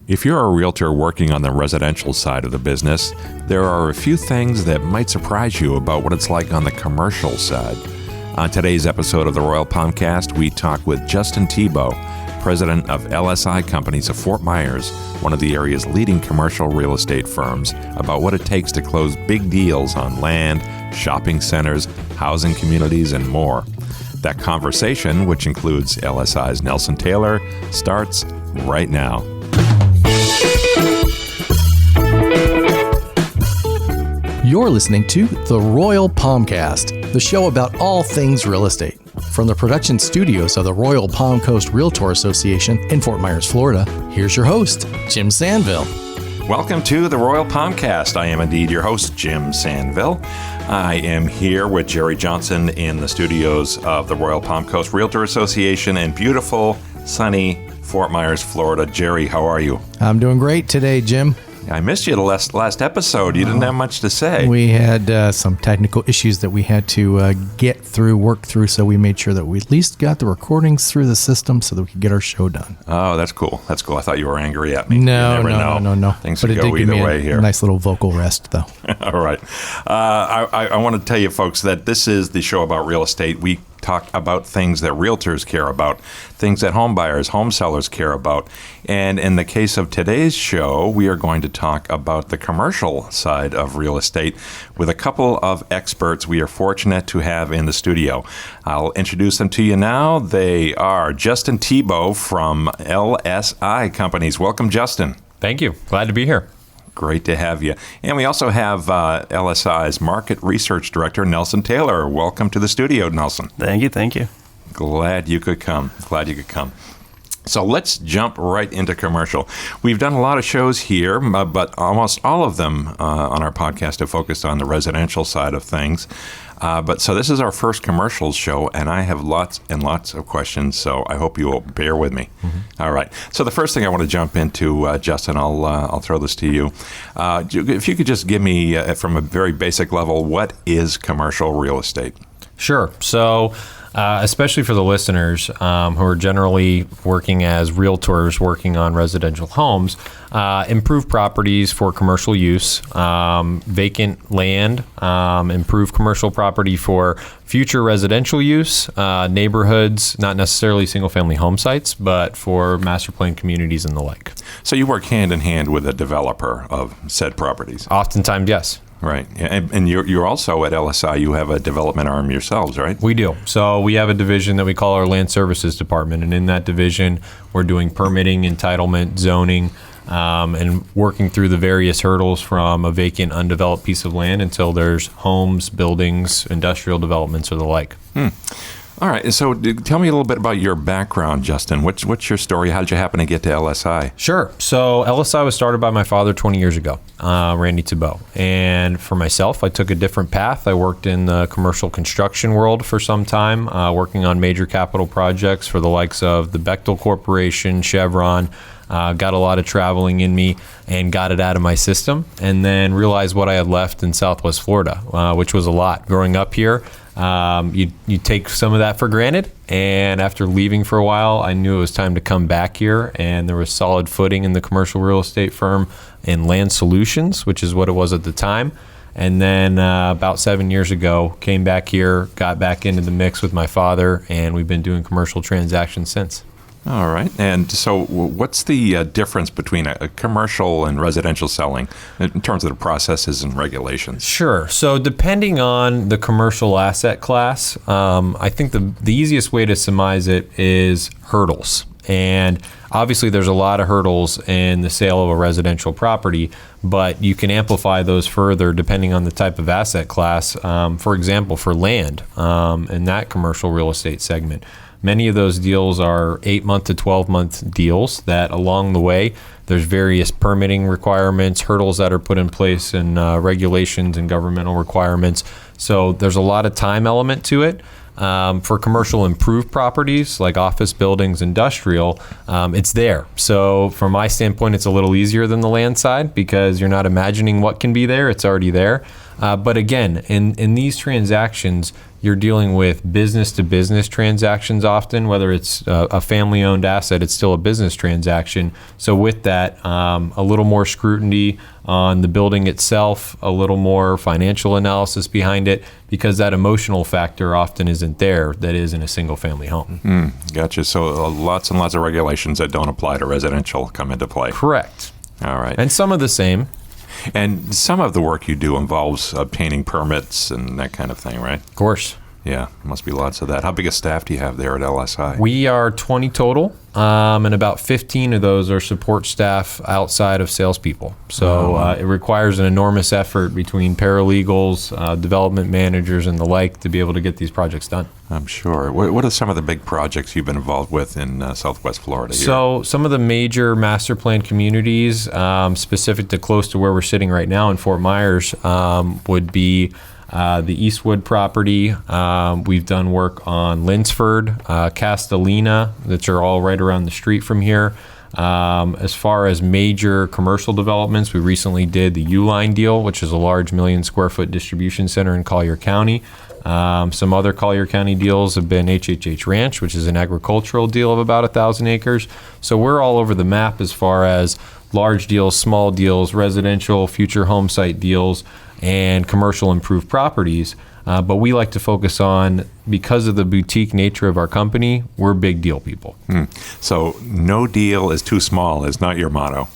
If you're a realtor working on the residential side of the business, there are a few things that might surprise you about what it's like on the commercial side. On today's episode of the Royal Palmcast, we talk with Justin Thibaut, president of LSI Companies of Fort Myers, one of the area's leading commercial real estate firms, about what it takes to close big deals on land, shopping centers, housing communities, and more. That conversation, which includes LSI's Nelson Taylor, starts right now. You're listening to The Royal Palmcast, the show about all things real estate. From the production studios of the Royal Palm Coast Realtor Association in Fort Myers, Florida, here's your host, Jim Sanville. Welcome to the Royal Palmcast. I am indeed your host, Jim Sanville. I am here with Jerry Johnson in the studios of the Royal Palm Coast Realtor Association in beautiful, sunny Fort Myers, Florida. Jerry, how are you? I'm doing great today, Jim. I missed you the last episode. You didn't have much to say. We had some technical issues that we had to work through, so we made sure that we at least got the recordings through the system so that we could get our show done. Oh, that's cool. That's cool. I thought you were angry at me. No. Things could go either way here. A nice little vocal rest, though. All right. I want to tell you, folks, that this is the show about real estate. We talk about things that realtors care about, things that home buyers, home sellers care about. And in the case of today's show, we are going to talk about the commercial side of real estate with a couple of experts we are fortunate to have in the studio. I'll introduce them to you now. They are Justin Thibaut from LSI Companies. Welcome, Justin. Thank you. Glad to be here. Great to have you. And we also have LSI's Market Research Director, Nelson Taylor. Welcome to the studio, Nelson. Thank you. Glad you could come. So let's jump right into commercial. We've done a lot of shows here, but almost all of them on our podcast have focused on the residential side of things. So this is our first commercials show, and I have lots and lots of questions, so I hope you will bear with me. Mm-hmm. All right. So the first thing I want to jump into, Justin, I'll throw this to you. If you could just give me, from a very basic level, what is commercial real estate? Sure. So especially for the listeners who are generally working as realtors working on residential homes, improve properties for commercial use, vacant land, improve commercial property for future residential use, neighborhoods, not necessarily single-family home sites, but for master plan communities and the like. So you work hand in hand with a developer of said properties? Oftentimes, yes. Right. And you're also at LSI, you have a development arm yourselves, right? We do. So we have a division that we call our Land Services Department. And in that division, we're doing permitting, entitlement, zoning, and working through the various hurdles from a vacant, undeveloped piece of land until there's homes, buildings, industrial developments, or the like. All right. So tell me a little bit about your background, Justin. What's your story? How did you happen to get to LSI? Sure. So LSI was started by my father 20 years ago, Randy Thibaut. And for myself, I took a different path. I worked in the commercial construction world for some time, working on major capital projects for the likes of the Bechtel Corporation, Chevron. Got a lot of traveling in me and got it out of my system, and then realized what I had left in Southwest Florida, which was a lot. Growing up here, you take some of that for granted, and after leaving for a while, I knew it was time to come back here, and there was solid footing in the commercial real estate firm in Land Solutions, which is what it was at the time. And then about 7 years ago, came back here, got back into the mix with my father, and we've been doing commercial transactions since. All right. And so what's the difference between a commercial and residential selling in terms of the processes and regulations? Sure. So depending on the commercial asset class, I think the easiest way to surmise it is hurdles. And obviously there's a lot of hurdles in the sale of a residential property, but you can amplify those further depending on the type of asset class. For example, for land in that commercial real estate segment, many of those deals are 8-month to 12-month deals that along the way, there's various permitting requirements, hurdles that are put in place, and regulations and governmental requirements. So there's a lot of time element to it. For commercial improved properties like office buildings, industrial, it's there. So from my standpoint, it's a little easier than the land side because you're not imagining what can be there. It's already there. But again, in these transactions, you're dealing with business-to-business transactions often. Whether it's a family-owned asset, it's still a business transaction. So with that, a little more scrutiny on the building itself, a little more financial analysis behind it, because that emotional factor often isn't there that is in a single-family home. Gotcha. So lots and lots of regulations that don't apply to residential come into play. Correct. All right. And some of the same. And some of the work you do involves obtaining permits and that kind of thing, right? Of course. Yeah, must be lots of that. How big a staff do you have there at LSI? We are 20 total, and about 15 of those are support staff outside of salespeople. So it requires an enormous effort between paralegals, development managers, and the like to be able to get these projects done. I'm sure. What are some of the big projects you've been involved with in Southwest Florida here? So some of the major master plan communities, specific to close to where we're sitting right now in Fort Myers, would be the Eastwood property. We've done work on Linsford, Castellina, that are all right around the street from here. As far as major commercial developments, we recently did the U-Line deal, which is a large 1 million square foot distribution center in Collier County. Some other Collier County deals have been HHH Ranch, which is an agricultural deal of about 1,000 acres. So we're all over the map as far as large deals, small deals, residential, future home site deals, and commercial improved properties. But we like to focus on, because of the boutique nature of our company, we're big deal people. So no deal is too small is not your motto.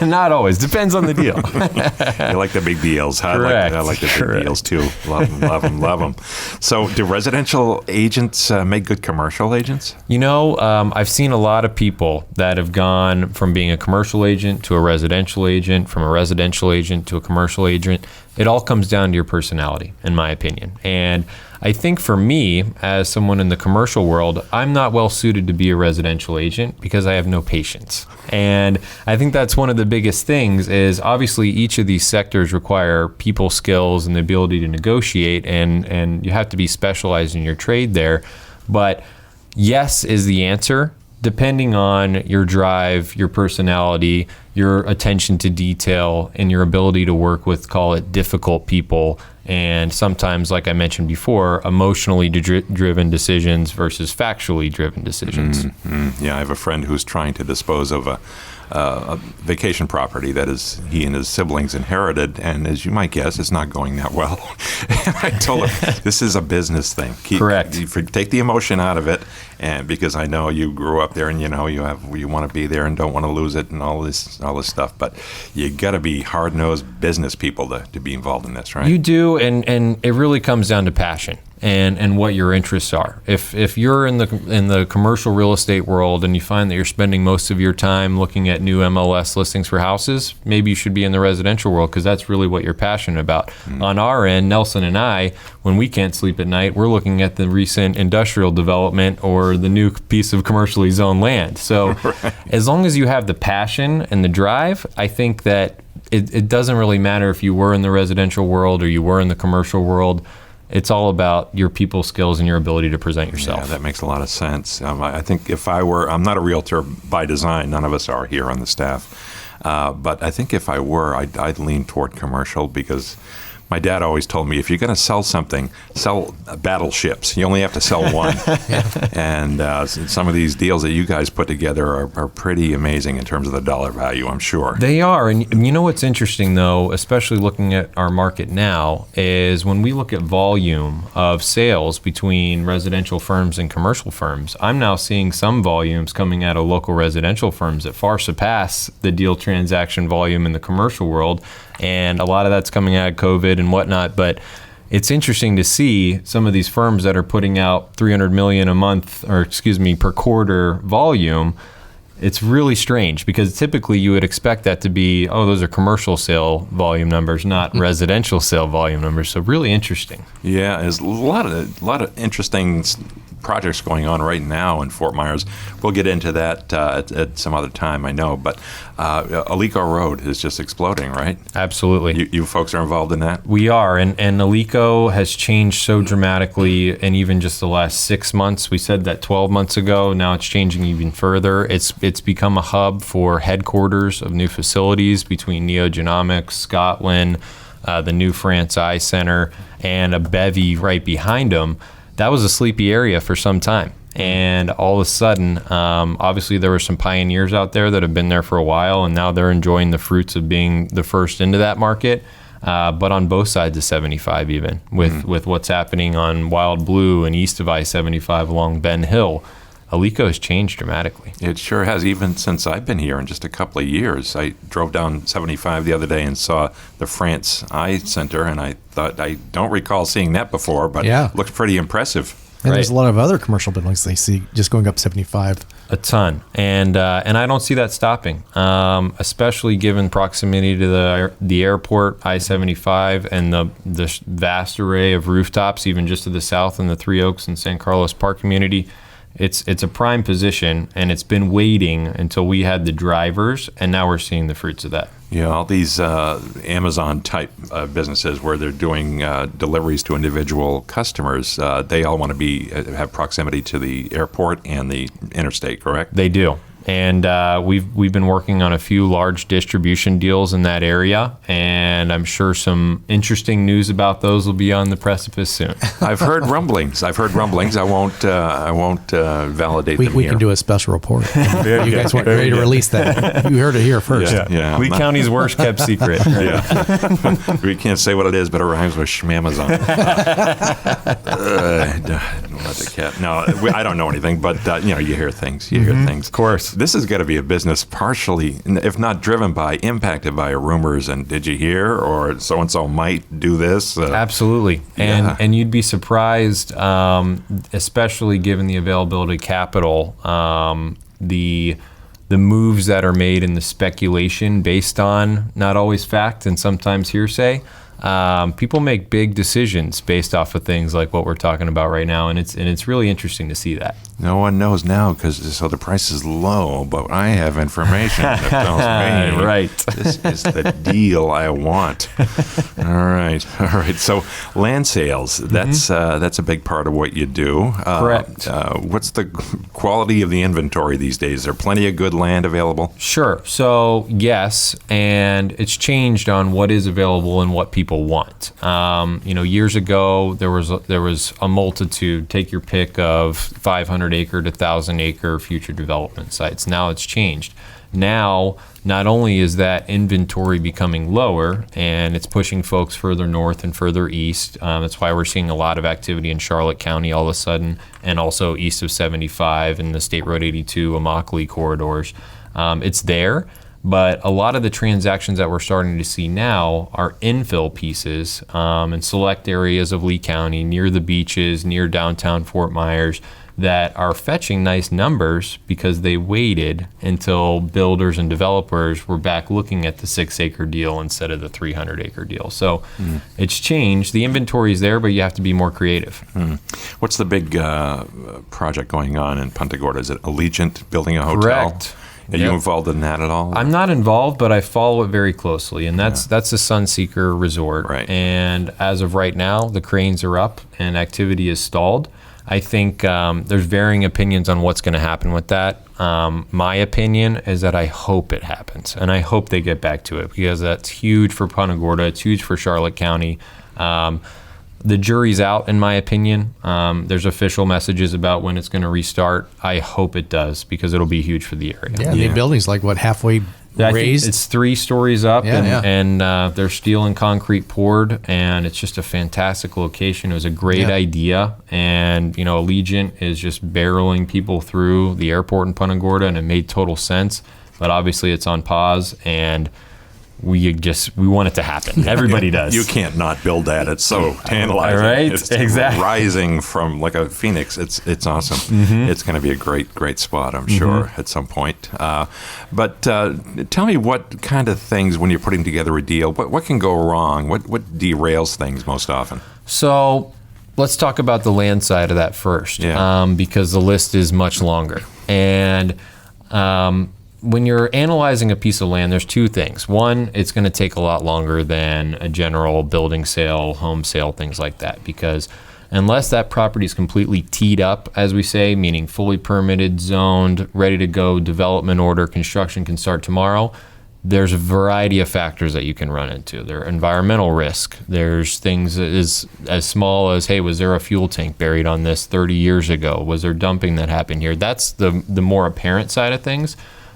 Not always. Depends on the deal. You like the big deals, huh? Correct. I like the big deals too. Love them, love them, love them. So do residential agents make good commercial agents? You know, I've seen a lot of people that have gone from being a commercial agent to a residential agent, from a residential agent to a commercial agent. It all comes down to your personality, in my opinion. And I think for me, as someone in the commercial world, I'm not well suited to be a residential agent because I have no patience. And I think that's one of the biggest things is, obviously each of these sectors require people skills and the ability to negotiate, and you have to be specialized in your trade there. But yes is the answer, depending on your drive, your personality, your attention to detail, and your ability to work with, call it, difficult people. And sometimes, like I mentioned before, emotionally driven decisions versus factually driven decisions. Yeah, I have a friend who's trying to dispose of a vacation property that he and his siblings inherited, and as you might guess, it's not going that well. And I told him, this is a business thing. Correct. Take the emotion out of it, and because I know you grew up there, and you want to be there and don't want to lose it, and all this stuff. But you got to be hard-nosed business people to be involved in this, right? You do, and it really comes down to passion and what your interests are. If you're in the commercial real estate world and you find that you're spending most of your time looking at new MLS listings for houses, maybe you should be in the residential world, because that's really what you're passionate about. On our end, Nelson and I, when we can't sleep at night, we're looking at the recent industrial development or the new piece of commercially zoned land. So as long as you have the passion and the drive, I think that it doesn't really matter if you were in the residential world or you were in the commercial world. It's all about your people skills and your ability to present yourself. Yeah, that makes a lot of sense. I think if I'm not a realtor by design, none of us are here on the staff, but I think if I were, I'd lean toward commercial, because my dad always told me, if you're going to sell something, sell battleships. You only have to sell one. And some of these deals that you guys put together are pretty amazing in terms of the dollar value, I'm sure. They are. And you know what's interesting, though, especially looking at our market now, is when we look at volume of sales between residential firms and commercial firms, I'm now seeing some volumes coming out of local residential firms that far surpass the deal transaction volume in the commercial world. And a lot of that's coming out of COVID and whatnot, but it's interesting to see some of these firms that are putting out $300 million per quarter volume. It's really strange, because typically you would expect that to be, those are commercial sale volume numbers, not residential sale volume numbers. So really interesting. Yeah, there's a lot of interesting projects going on right now in Fort Myers. We'll get into that at some other time, I know. But Alico Road is just exploding, right? Absolutely. You folks are involved in that? We are, and Alico has changed so dramatically in even just the last 6 months. We said that 12 months ago. Now it's changing even further. It's become a hub for headquarters of new facilities between Neogenomics, Scotland, the New France Eye Center, and a bevy right behind them. That was a sleepy area for some time. And all of a sudden, obviously there were some pioneers out there that have been there for a while, and now they're enjoying the fruits of being the first into that market. But on both sides of 75, even with what's happening on Wild Blue and east of I-75 along Ben Hill, Alico has changed dramatically. It sure has, even since I've been here in just a couple of years. I drove down 75 the other day and saw the France Eye Center, and I thought, I don't recall seeing that before, but it looked pretty impressive. And there's a lot of other commercial buildings they see just going up 75. A ton. And I don't see that stopping, especially given proximity to the airport, I-75, and the vast array of rooftops, even just to the south in the Three Oaks and San Carlos Park community. It's a prime position, and it's been waiting until we had the drivers, and now we're seeing the fruits of that. Yeah, all these Amazon-type businesses where they're doing deliveries to individual customers, they all want to have proximity to the airport and the interstate, correct? They do. And we've been working on a few large distribution deals in that area, and I'm sure some interesting news about those will be on the precipice soon. I've heard rumblings. I won't validate them We here. can do a special report. You guys weren't ready to release that. You heard it here first. Yeah. Lee County's worst kept secret. Yeah. We can't say what it is, but it rhymes with schmamazon. Let the cat. No, I don't know anything, but you hear things. You hear things. Of course. This is going to be a business partially, if not driven by, impacted by rumors and did you hear, or so-and-so might do this. Absolutely. And you'd be surprised, especially given the availability of capital, the moves that are made in the speculation based on not always fact and sometimes hearsay. People make big decisions based off of things like what we're talking about right now, and it's really interesting to see that. No one knows now because the price is low, but I have information that tells me right. This is the deal I want. All right. So land sales, that's a big part of what you do. Correct. What's the quality of the inventory these days? Is there plenty of good land available? Sure. So yes, and it's changed on what is available and what people want. Years ago there was a multitude. Take your pick of 500 acre to 1,000 acre future development sites. Now it's changed. Now, not only is that inventory becoming lower, and it's pushing folks further north and further east. That's why we're seeing a lot of activity in Charlotte County all of a sudden, and also east of 75 and the State Road 82, Immokalee corridors. It's there. But a lot of the transactions that we're starting to see now are infill pieces in select areas of Lee County, near the beaches, near downtown Fort Myers, that are fetching nice numbers because they waited until builders and developers were back looking at the 6-acre deal instead of the 300-acre deal. So it's changed. The inventory is there, but you have to be more creative. What's the big project going on in Punta Gorda? Is it Allegiant building a hotel? Correct. Are you involved in that at all? I'm not involved, but I follow it very closely, and that's the Sunseeker Resort. Right. And as of right now, the cranes are up and activity is stalled. I think there's varying opinions on what's going to happen with that. My opinion is that I hope it happens, and I hope they get back to it because that's huge for Punta Gorda. It's huge for Charlotte County. The jury's out, in my opinion. There's official messages about when it's going to restart. I hope it does because it'll be huge for the area. Yeah, the building's like, halfway raised? It's 3 stories up, and there's steel and concrete poured, and it's just a fantastic location. It was a great idea, and Allegiant is just barreling people through the airport in Punta Gorda, and it made total sense. But obviously, it's on pause, and we want it to happen. Everybody does. You can't not build that. It's so tantalizing. Right? It's exactly. Rising from like a phoenix. It's awesome. It's going to be a great spot, I'm sure, at some point. But tell me what kind of things, when you're putting together a deal, what can go wrong? What derails things most often? So let's talk about the land side of that first, because the list is much longer. And when you're analyzing a piece of land, there's 2 things. One, it's going to take a lot longer than a general building sale, home sale, things like that, because unless that property is completely teed up, as we say, meaning fully permitted, zoned, ready to go, development order, construction can start tomorrow, there's a variety of factors that you can run into. There's environmental risk. There's things as small as, hey, was there a fuel tank buried on this 30 years ago? Was there dumping that happened here? That's the more apparent side of things.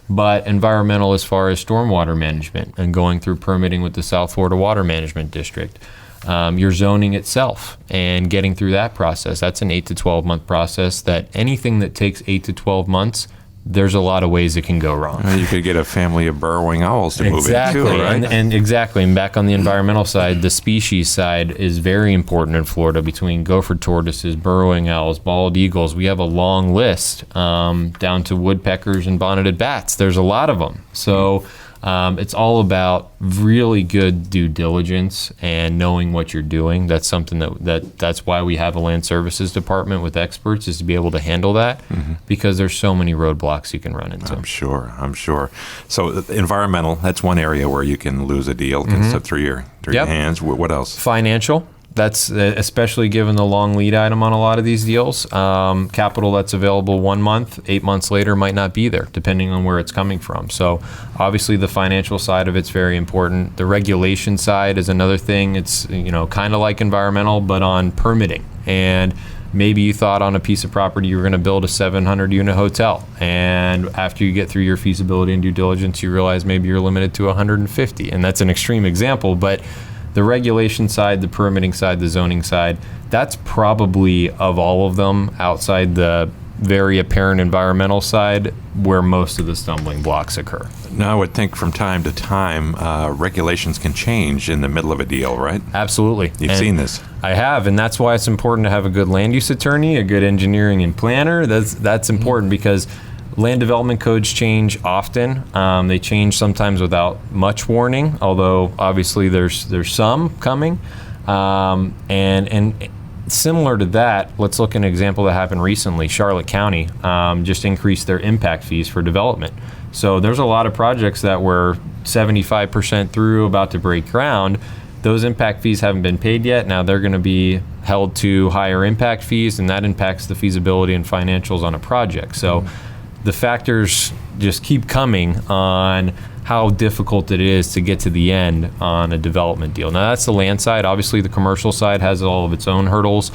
But environmental as far as stormwater management and going through permitting with the South Florida Water Management District. Your zoning itself and getting through that process. That's an 8 to 12 month process that anything that takes 8 to 12 months, there's a lot of ways it can go wrong. You could get a family of burrowing owls to move exactly. in too, right? And exactly. And back on the environmental side, the species side is very important in Florida between gopher tortoises, burrowing owls, bald eagles. We have a long list down to woodpeckers and bonneted bats. There's a lot of them. So it's all about really good due diligence and knowing what you're doing. That's something that's why we have a land services department with experts, is to be able to handle that, because there's so many roadblocks you can run into. I'm sure. So environmental, that's one area where you can lose a deal, can slip through your hands. What else? Financial. That's especially given the long lead item on a lot of these deals. Capital that's available 1 month, 8 months later might not be there, depending on where it's coming from. So obviously the financial side of it's very important. The regulation side is another thing. It's kind of like environmental, but on permitting. And maybe you thought on a piece of property you were going to build a 700-unit hotel, and after you get through your feasibility and due diligence, you realize maybe you're limited to 150. And that's an extreme example, but the regulation side, the permitting side, the zoning side, that's probably, of all of them, outside the very apparent environmental side, where most of the stumbling blocks occur. Now, I would think from time to time, regulations can change in the middle of a deal, right? Absolutely. You've seen this. I have, and that's why it's important to have a good land use attorney, a good engineering and planner. That's important because land development codes change often. They change sometimes without much warning, although obviously there's some coming. And similar to that, let's look at an example that happened recently. Charlotte County just increased their impact fees for development. So there's a lot of projects that were 75% through, about to break ground. Those impact fees haven't been paid yet. Now they're going to be held to higher impact fees, and that impacts the feasibility and financials on a project. So the factors just keep coming on how difficult it is to get to the end on a development deal. Now that's the land side. Obviously the commercial side has all of its own hurdles.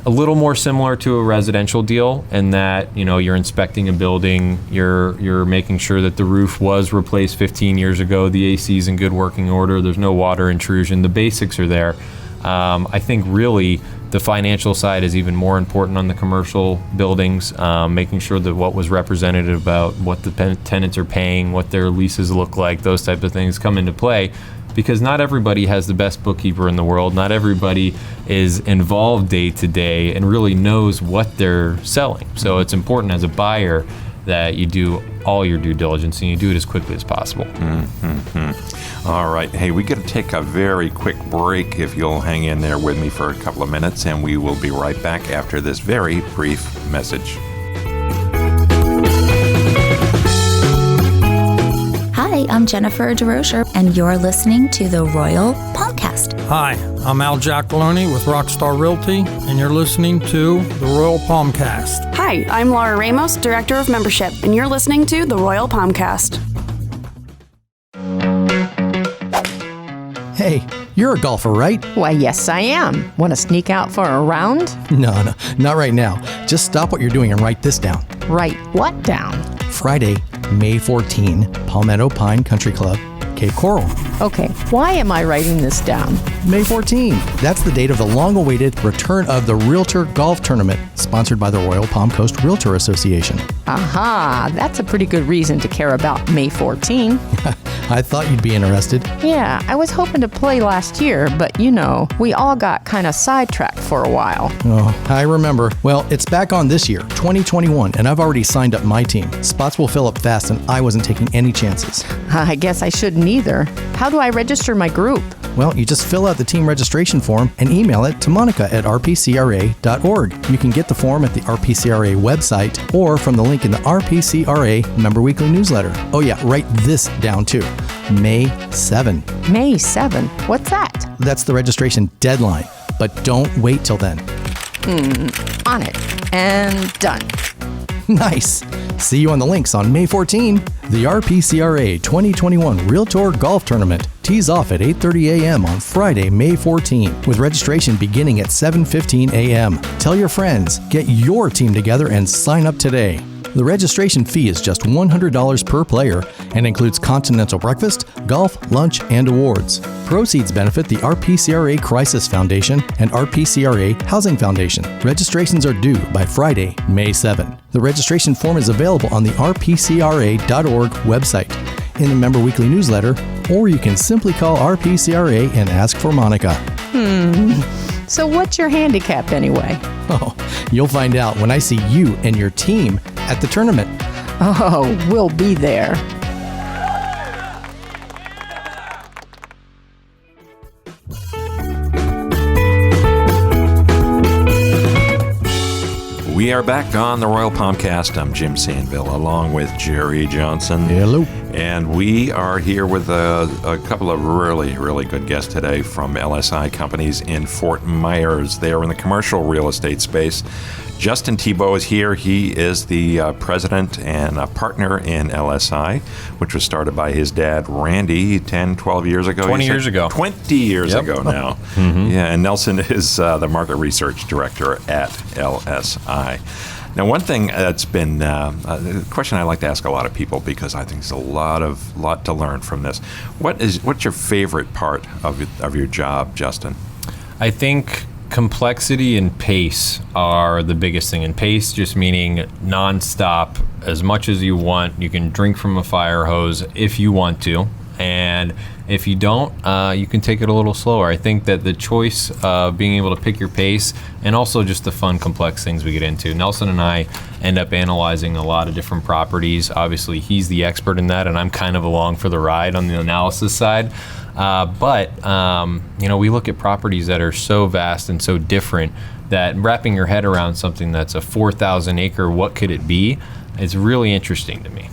A little more similar to a residential deal in that, you're inspecting a building, you're making sure that the roof was replaced 15 years ago, the AC is in good working order, there's no water intrusion, the basics are there. I think really the financial side is even more important on the commercial buildings, making sure that what was represented about what the tenants are paying, what their leases look like, those types of things come into play, because not everybody has the best bookkeeper in the world. Not everybody is involved day to day and really knows what they're selling. So it's important as a buyer that you do all your due diligence and you do it as quickly as possible. All right. Hey, we got to take a very quick break, if you'll hang in there with me for a couple of minutes, and we will be right back after this very brief message. Hi, I'm Jennifer DeRocher, and you're listening to the Royal Palmcast. Hi, I'm Al Giacalone with Rockstar Realty, and you're listening to the Royal Palmcast. Hi, I'm Laura Ramos, Director of Membership, and you're listening to the Royal Palmcast. Hey, you're a golfer, right? Why, yes, I am. Want to sneak out for a round? No, not right now. Just stop what you're doing and write this down. Write what down? Friday, May 14, Palmetto Pine Country Club, Cape Coral. Okay, why am I writing this down? May 14. That's the date of the long-awaited return of the Realtor Golf Tournament, sponsored by the Royal Palm Coast Realtor Association. Aha, that's a pretty good reason to care about May 14. I thought you'd be interested. Yeah, I was hoping to play last year, but we all got kind of sidetracked for a while. Oh, I remember. Well, it's back on this year, 2021, and I've already signed up my team. Spots will fill up fast, and I wasn't taking any chances. I guess I shouldn't either. How do I register my group? Well, you just fill out the team registration form and email it to monica@rpcra.org. You can get the form at the RPCRA website or from the link in the RPCRA Member Weekly newsletter. Oh yeah, write this down too. May 7. May 7? What's that? That's the registration deadline, but don't wait till then. On it. And done. Nice. See you on the links on May 14. The RPCRA 2021 Realtor Golf Tournament tees off at 8:30 a.m. on Friday, May 14, with registration beginning at 7:15 a.m. Tell your friends, get your team together, and sign up today. The registration fee is just $100 per player and includes continental breakfast, golf, lunch, and awards. Proceeds benefit the RPCRA Crisis Foundation and RPCRA Housing Foundation. Registrations are due by Friday, May 7. The registration form is available on the rpcra.org website, in the Member Weekly newsletter, or you can simply call RPCRA and ask for Monica. So what's your handicap anyway? Oh, you'll find out when I see you and your team at the tournament. Oh, we'll be there. We are back on the Royal Palmcast. I'm Jim Sanville, along with Jerry Johnson. Hello. And we are here with a couple of really, really good guests today from LSI companies in Fort Myers. They are in the commercial real estate space. Justin Thibaut is here. He is the president and a partner in LSI, which was started by his dad, Randy, 10, 12 years ago. 20 years ago. 20 years ago now. Yeah, and Nelson is the market research director at LSI. Now, one thing that's been a question I like to ask a lot of people, because I think there's a lot to learn from this. What's your favorite part of your job, Justin? I think complexity and pace are the biggest thing. And pace just meaning nonstop, as much as you want. You can drink from a fire hose if you want to. And if you don't, you can take it a little slower. I think that the choice of being able to pick your pace, and also just the fun, complex things we get into. Nelson and I end up analyzing a lot of different properties. Obviously, he's the expert in that, and I'm kind of along for the ride on the analysis side. But we look at properties that are so vast and so different that wrapping your head around something that's a 4,000 acre, what could it be? It's really interesting to me.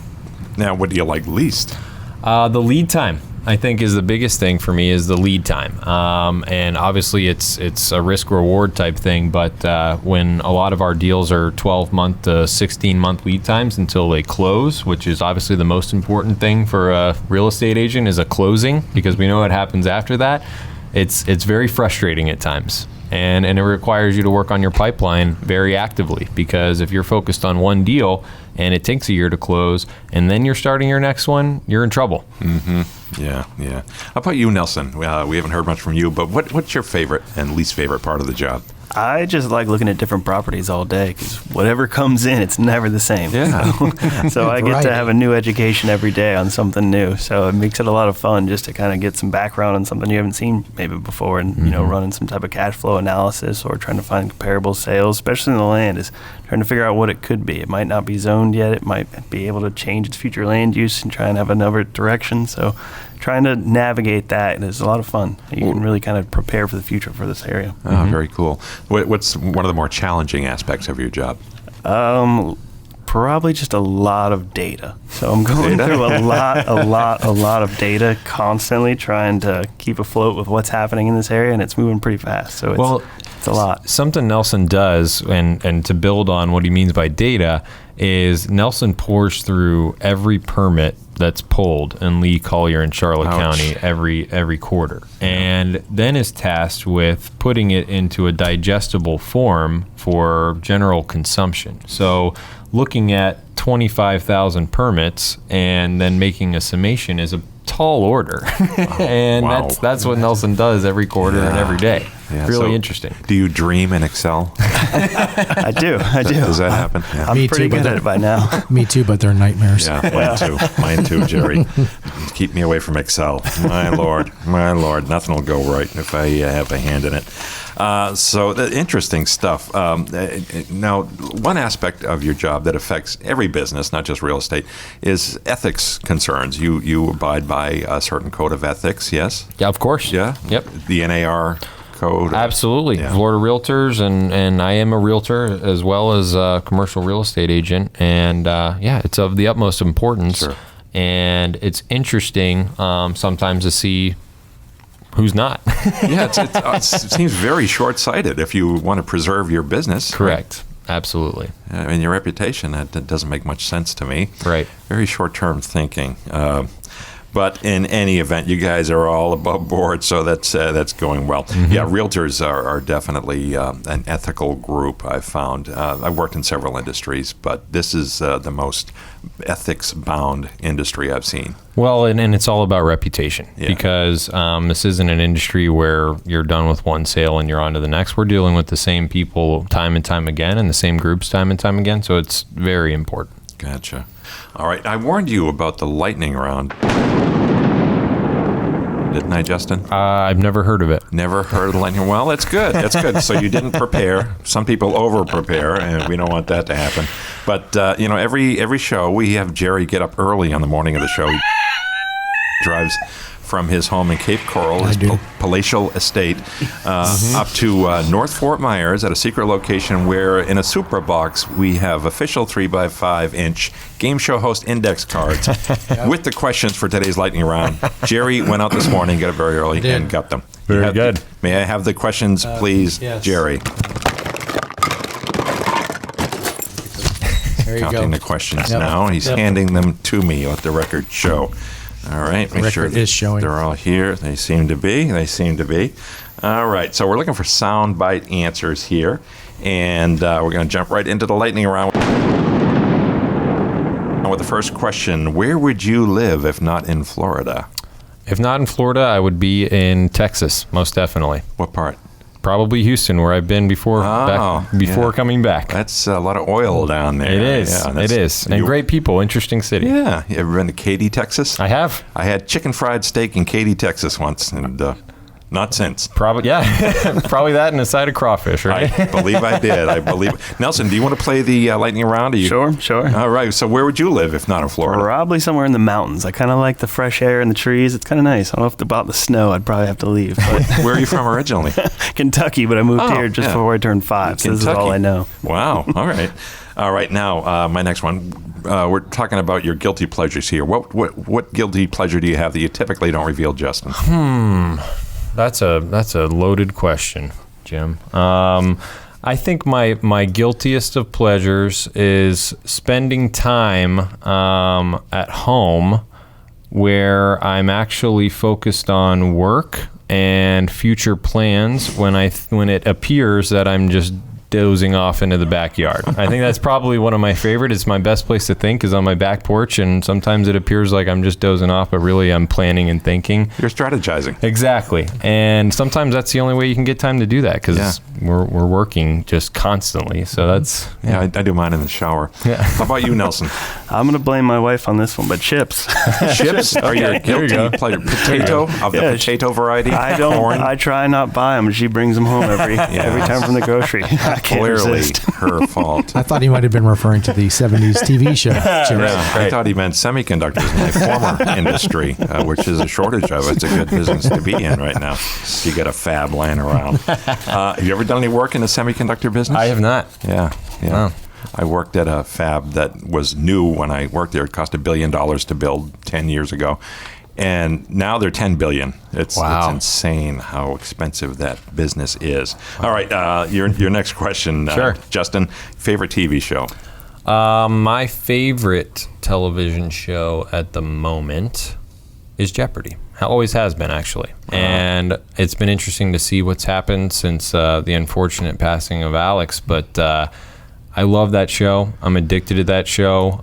Now, what do you like least? The lead time, I think, is the biggest thing for me, is the lead time. And obviously it's a risk reward type thing, but when a lot of our deals are 12-month to 16-month lead times until they close, which is obviously the most important thing for a real estate agent, is a closing, because we know what happens after that. It's very frustrating at times. And it requires you to work on your pipeline very actively, because if you're focused on one deal and it takes a year to close and then you're starting your next one, you're in trouble. Mm-hmm. Yeah. How about you, Nelson? We haven't heard much from you, but what's your favorite and least favorite part of the job? I just like looking at different properties all day, because whatever comes in, it's never the same. Yeah. So I get to have a new education every day on something new. So it makes it a lot of fun just to kind of get some background on something you haven't seen maybe before, and running some type of cash flow analysis or trying to find comparable sales, especially in the land, is trying to figure out what it could be. It might not be zoned yet. It might be able to change its future land use and try and have another direction. So trying to navigate that is a lot of fun. You can really kind of prepare for the future for this area. Oh, very cool. What's one of the more challenging aspects of your job? Probably just a lot of data. So I'm going through a lot of data constantly, trying to keep afloat with what's happening in this area, and it's moving pretty fast. So it's a lot. Something Nelson does, and to build on what he means by data, is Nelson pours through every permit that's pulled in Lee, Collier, and Charlotte County every quarter, and then is tasked with putting it into a digestible form for general consumption. So looking at 25,000 permits and then making a summation is a tall order. And that's what Nelson does every quarter and every day. Yeah, really so interesting. Do you dream in Excel? I do. Does that happen? Yeah. I'm pretty good at it by now. Me too, but they're nightmares. Yeah, mine too, Jerry. Keep me away from Excel. My Lord, nothing will go right if I have a hand in it. So interesting stuff. Now, one aspect of your job that affects every business, not just real estate, is ethics concerns. You abide by a certain code of ethics, yes? Yeah, of course. Yeah? Yep. The NAR code? Absolutely. Yeah. Florida Realtors, and I am a realtor as well as a commercial real estate agent. And it's of the utmost importance. Sure. And it's interesting sometimes to see who's not. Yeah, it seems very short-sighted if you want to preserve your business. Correct. Absolutely. I mean, your reputation, that doesn't make much sense to me. Right. Very short-term thinking. But in any event, you guys are all above board, so that's going well. Mm-hmm. Yeah, realtors are definitely an ethical group, I've found. I've worked in several industries, but this is the most ethics-bound industry I've seen. Well, and it's all about reputation, Yeah. because this isn't an industry where you're done with one sale and you're on to the next. We're dealing with the same people time and time again, and the same groups time and time again, so it's very important. Gotcha. All right, I warned you about the lightning round. Didn't I, Justin? I've never heard of it. Never heard of the lightning. Well, that's good. That's good. So you didn't prepare. Some people over-prepare, and we don't want that to happen. But every show we have Jerry get up early on the morning of the show. He drives from his home in Cape Coral, his palatial estate, up to North Fort Myers at a secret location where, in a Supra box, we have official 3x5-inch game show host index cards with the questions for today's lightning round. Jerry went out this morning, got up very early, and got them. Very good. May I have the questions, please, yes. Jerry? There you Counting go. the questions now. He's handing them to me. Let the record show. All right. Make sure record is showing. they're all here. They seem to be. All right. So we're looking for soundbite answers here. And we're going to jump right into the lightning round. With the first question, where would you live if not in Florida? If not in Florida, I would be in Texas, most definitely. What part? Probably Houston, where I've been before coming back. That's a lot of oil down there. It is. Yeah, It is. And great people. Interesting city. Yeah. You ever been to Katy, Texas? I have. I had chicken fried steak in Katy, Texas once, and not since. Probably, yeah. Probably that and a side of crawfish, right? I believe I did. Nelson, do you want to play the lightning round? Sure. All right. So where would you live if not in Florida? Probably somewhere in the mountains. I kind of like the fresh air and the trees. It's kind of nice. I don't know about the snow. I'd probably have to leave. But Where are you from originally? Kentucky, but I moved here just before I turned 5. So this is all I know. Wow. All right. All right. Now, my next one. We're talking about your guilty pleasures here. What guilty pleasure do you have that you typically don't reveal, Justin? That's a loaded question, Jim. I think my guiltiest of pleasures is spending time at home where I'm actually focused on work and future plans when it appears that I'm just dozing off into the backyard. I think that's probably one of my favorite. It's my best place to think is on my back porch, and sometimes it appears like I'm just dozing off, but really I'm planning and thinking. You're strategizing. Exactly. And sometimes that's the only way you can get time to do that because we're working just constantly. So that's... Yeah, I do mine in the shower. Yeah. How about you, Nelson? I'm going to blame my wife on this one, but chips. Chips are your There you go. guilty pleasure. Potato of the potato variety? Corn? I try not buy them. She brings them home every time from the grocery. I can't Clearly resist. her fault. I thought he might have been referring to the 70s TV show. I thought he meant semiconductors in my former industry, which is a shortage of. It's a good business to be in right now. You get a fab lying around. Have you ever done any work in the semiconductor business? I have not. Yeah. Wow. I worked at a fab that was new when I worked there. It cost $1 billion to build 10 years ago. And now they're $10 billion. It's insane how expensive that business is. All right, your next question, Sure. Justin. Favorite TV show? My favorite television show at the moment is Jeopardy. Always has been, actually. And it's been interesting to see what's happened since the unfortunate passing of Alex. But I love that show. I'm addicted to that show.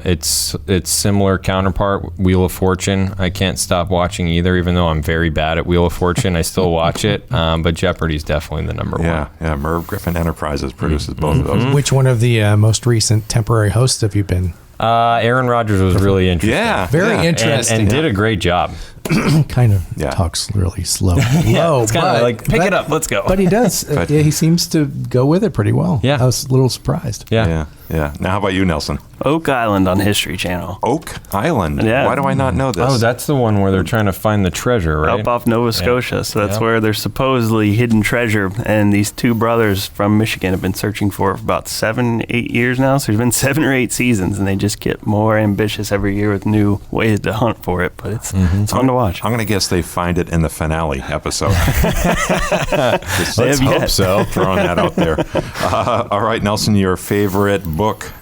It's similar counterpart, Wheel of Fortune. I can't stop watching either, even though I'm very bad at Wheel of Fortune. I still watch it. But Jeopardy's definitely the number one. Yeah. Merv Griffin Enterprises produces both of those. Which one of the most recent temporary hosts have you been? Aaron Rodgers was really interesting. Yeah. Very interesting. And did a great job. Kind of talks really slow. Low, it's kind of like, pick it up, let's go. But he does. He seems to go with it pretty well. Yeah. I was a little surprised. Yeah. Yeah. Now, how about you, Nelson? Oak Island on History Channel. Oak Island? Yeah. Why do I not know this? Oh, that's the one where they're trying to find the treasure, right? Up off Nova Scotia. So that's Yeah. where there's supposedly hidden treasure. And these two brothers from Michigan have been searching for it for about 7-8 years now. So there's been 7 or 8 seasons, and they just get more ambitious every year with new ways to hunt for it. But it's fun to watch. I'm going to guess they find it in the finale episode. Let's hope so. Throwing that out there. All right, Nelson, your favorite book?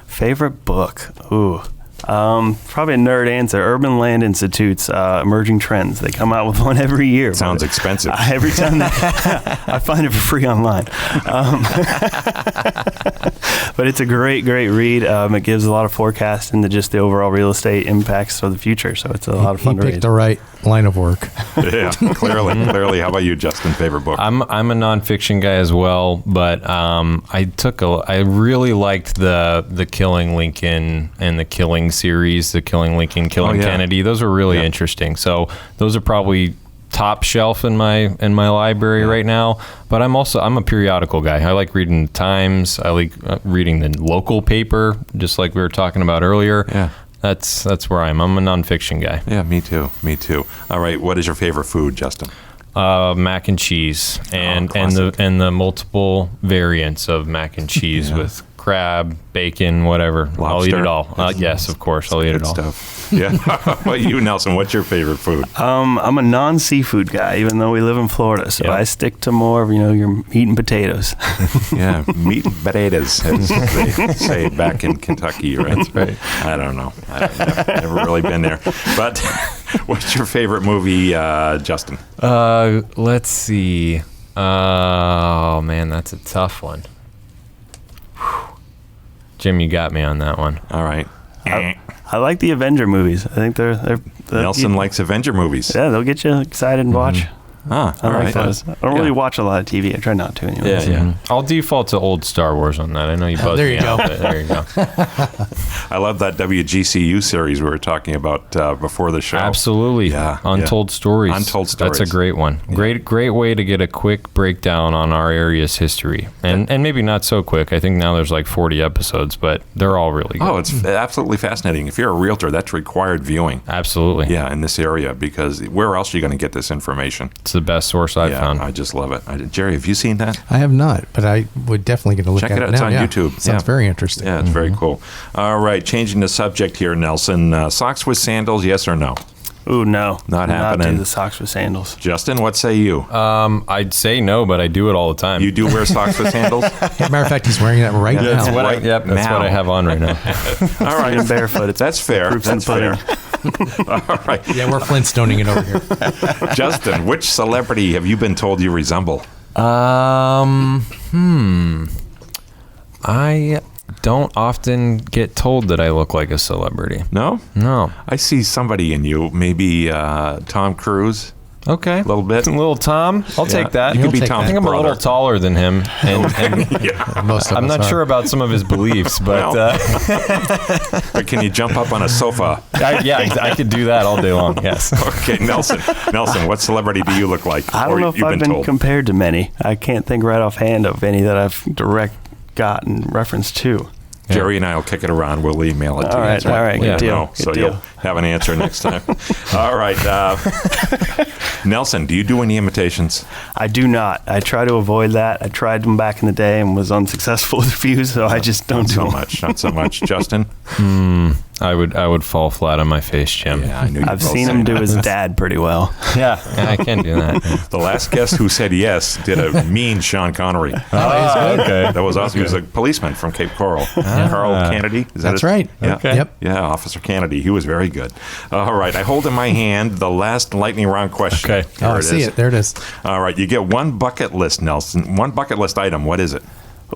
Favorite book? Ooh. Probably a nerd answer. Urban Land Institute's Emerging Trends. They come out with one every year. Sounds expensive. Every time I find it for free online. But it's a great read. It gives a lot of forecast into just the overall real estate impacts of the future. So it's a lot of fun to He read. picked the right line of work. Yeah, clearly. How about you, Justin? Favorite book? I'm a nonfiction guy as well, but I really liked the Killing Lincoln and the Killing series, the Killing Lincoln, Killing Kennedy. Those are really interesting. So those are probably top shelf in my library right now. But I'm a periodical guy. I like reading the Times. I like reading the local paper, just like we were talking about earlier. Yeah. That's where I'm a nonfiction guy. Yeah, me too. All right, what is your favorite food, Justin? Mac and cheese and the multiple variants of mac and cheese with crab, bacon, whatever. Lobster? I'll eat it all. Yes, of course, I'll eat it all. Stuff. Yeah. How about you, Nelson? What's your favorite food? I'm a non-seafood guy, even though we live in Florida. So I stick to more of, your meat and potatoes. Yeah, meat and potatoes, as they say back in Kentucky, right? That's right. I don't know. I've never really been there. But what's your favorite movie, Justin? Let's see. Oh, man, that's a tough one. Jim, you got me on that one. All right. I like the Avenger movies. I think they're Nelson likes Avenger movies. Yeah, they'll get you excited and watch. All I like right. those. I don't really watch a lot of TV. I try not to anyway. Yeah. I'll default to old Star Wars on that. I know you buzzed there me you go. out, but there you go. I love that WGCU series we were talking about before the show. Absolutely. Yeah. Untold Stories. Untold Stories. That's a great one. Great way to get a quick breakdown on our area's history. And maybe not so quick. I think now there's like 40 episodes, but they're all really good. Oh, it's absolutely fascinating. If you're a realtor, that's required viewing. Absolutely. Yeah, in this area, because where else are you going to get this information? It's the best source I've found. I just love it. Jerry, have you seen that? I have not, but I would definitely get a look Check at it it out. It's now. on Yeah. YouTube. Sounds very interesting. Yeah, it's very cool. All right, changing the subject here, Nelson. Socks with sandals, yes or no? Ooh, no. Not Do happening. Not do the socks with sandals. Justin, what say you? I'd say no, but I do it all the time. You do wear socks with sandals? As a matter of fact, he's wearing that right now. That's what Right that's now. what I have on right now. All right. And barefoot. That's fair. Proofs in That's the fair. All right. Yeah, we're Flintstoning it over here. Justin, which celebrity have you been told you resemble? I don't often get told that I look like a celebrity. No? No. I see somebody in you. Maybe Tom Cruise. Okay. A little bit. Little Tom. I'll take that. You could be take Tom's I think I'm brother. a little taller than him, and Yeah. Most of I'm us not are. sure about some of his beliefs, but But can you jump up on a sofa? I could do that all day long. Yes. Okay, Nelson. Nelson, what celebrity do you look like? I Or don't know if you've I've been told? compared to many. I can't think right offhand of any that I've gotten reference to. Jerry and I will kick it around. We'll email it to All you. right, So all right, we'll good deal, know. good So deal. you'll have an answer next time. All right. Nelson, do you do any imitations? I do not. I try to avoid that. I tried them back in the day and was unsuccessful with a few, so I just don't Not do so them. much. Not so much. Justin? I would fall flat on my face, Jim. Yeah, I knew you I've both seen say him do that. his dad pretty well. Yeah, I can do that. The last guest who said yes did a mean Sean Connery. Okay. That was awesome. He was a policeman from Cape Coral. Carl Kennedy. Is that That's it? right. Yeah. Okay. Yep. Yeah, Officer Kennedy. He was very good. All right. I hold in my hand the last lightning round question. Okay. Here Oh, I it see is. it. There it is. All right. You get one bucket list, Nelson. One bucket list item. What is it?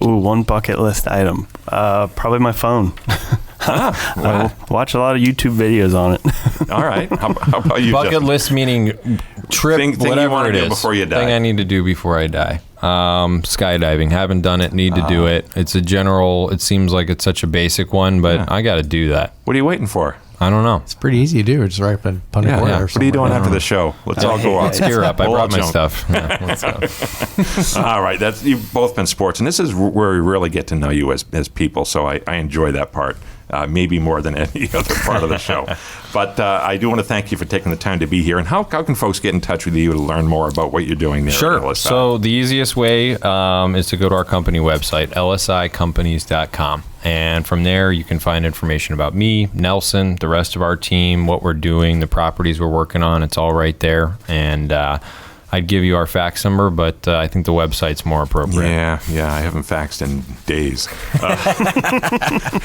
Ooh, one bucket list item. Probably my phone. I watch a lot of YouTube videos on it. All right. How about you, Bucket Justin? list meaning trip, Thing you whatever wanna it do is. before you die. Thing I need to do before I die. Skydiving. Haven't done it. Need to do it. It's a general. It seems like it's such a basic one, but I got to do that. What are you waiting for? I don't know. It's pretty easy to do. Just right up in Punta Gorda or What are you doing after the show? Let's all go out. Let's gear up. I We'll brought all my jump. stuff. Yeah, let's go. All right, you've both been sports, and this is where we really get to know you as people. So I enjoy that part, maybe more than any other part of the show. But I do want to thank you for taking the time to be here. And how can folks get in touch with you to learn more about what you're doing there? Sure. At LSI? So the easiest way is to go to our company website, lsicompanies.com. And from there, you can find information about me, Nelson, the rest of our team, what we're doing, the properties we're working on. It's all right there. And I'd give you our fax number, but I think the website's more appropriate. Yeah, I haven't faxed in days.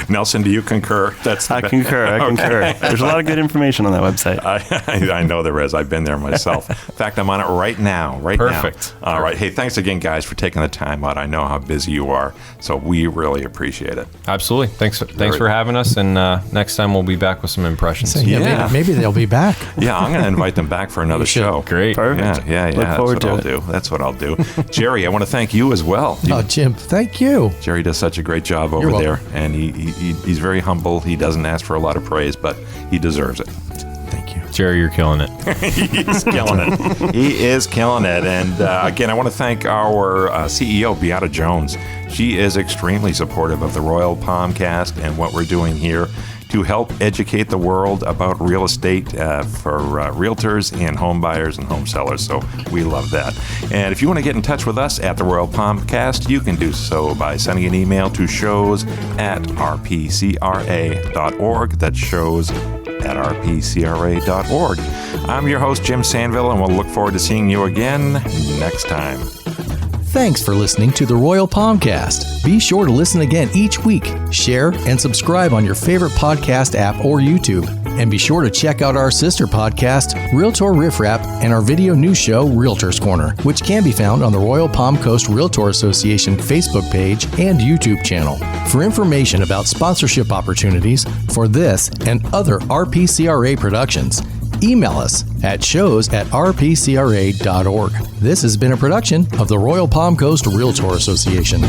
Nelson, do you concur? I concur. There's a lot of good information on that website. I know there is. I've been there myself. In fact, I'm on it right now. Perfect. All right. Hey, thanks again, guys, for taking the time out. I know how busy you are, so we really appreciate it. Absolutely. Thanks for having us, and next time we'll be back with some impressions. So, maybe they'll be back. Yeah, I'm going to invite them back for another show. Great. Perfect. Yeah. Look forward to it. That's what I'll do. Jerry, I want to thank you as well. Jim, thank you. Jerry does such a great job over there, and he's very humble. He doesn't ask for a lot of praise, but he deserves it. Thank you. Jerry, you're killing it. He's killing it. He is killing it. And again, I want to thank our CEO, Beata Jones. She is extremely supportive of the Royal Palmcast and what we're doing here to help educate the world about real estate for realtors and home buyers and home sellers. So we love that. And if you want to get in touch with us at the Royal Palmcast, you can do so by sending an email to shows@rpcra.org. That's shows@rpcra.org. I'm your host, Jim Sanville, and we'll look forward to seeing you again next time. Thanks for listening to the Royal Palmcast. Be sure to listen again each week, share, and subscribe on your favorite podcast app or YouTube. And be sure to check out our sister podcast, Realtor Riff Rap, and our video news show, Realtor's Corner, which can be found on the Royal Palm Coast Realtor Association Facebook page and YouTube channel. For information about sponsorship opportunities for this and other RPCRA productions, email us at shows@rpcra.org. This has been a production of the Royal Palm Coast Realtor Association.